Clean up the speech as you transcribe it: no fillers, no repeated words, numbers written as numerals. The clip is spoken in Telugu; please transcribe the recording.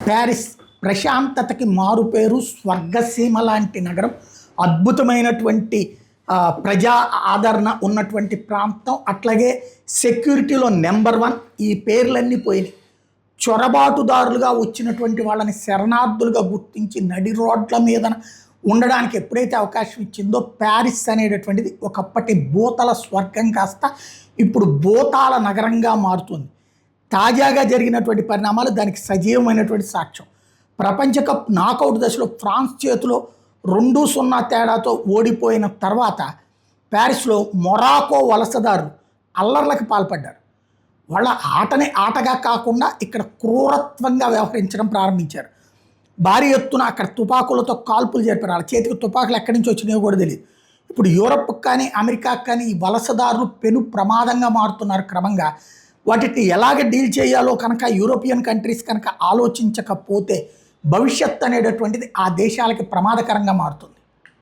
ప్యారిస్ ప్రశాంతతకి మారుపేరు, స్వర్గసీమ లాంటి నగరం, అద్భుతమైనటువంటి ప్రజా ఆదరణ ఉన్నటువంటి ప్రాంతం, అట్లాగే సెక్యూరిటీలో నెంబర్ 1. ఈ పేర్లన్నీ పోయినాయి. చొరబాటుదారులుగా వచ్చినటువంటి వాళ్ళని శరణార్థులుగా గుర్తించి నడి రోడ్ల మీద ఉండడానికి ఎప్పుడైతే అవకాశం ఇచ్చిందో ప్యారిస్ అనేటటువంటిది ఒకప్పటి భూతల స్వర్గం కాస్త ఇప్పుడు భూతాల నగరంగా మారుతుంది. తాజాగా జరిగినటువంటి పరిణామాలు దానికి సజీవమైనటువంటి సాక్ష్యం. ప్రపంచ కప్ నాకౌట్ దశలో ఫ్రాన్స్ చేతిలో 2-0 తేడాతో ఓడిపోయిన తర్వాత ప్యారిస్లో మొరాకో వలసదారులు అల్లర్లకు పాల్పడ్డారు. వాళ్ళ ఆటని ఆటగా కాకుండా ఇక్కడ క్రూరత్వంగా వ్యవహరించడం ప్రారంభించారు. భారీ ఎత్తున అక్కడ తుపాకులతో కాల్పులు జరిపారు. వాళ్ళ చేతికి తుపాకులు ఎక్కడి నుంచి వచ్చినాయో కూడా తెలియదు. ఇప్పుడు యూరప్కి కానీ అమెరికాకి కానీ ఈ వలసదారులు పెను ప్రమాదంగా మారుతున్నారు క్రమంగా. వాటిని ఎలాగ డీల్ చేయాలో కనుక యూరోపియన్ కంట్రీస్ కనుక ఆలోచించకపోతే భవిష్యత్ అనేటటువంటిది ఆ దేశాలకి ప్రమాదకరంగా మారుతుంది.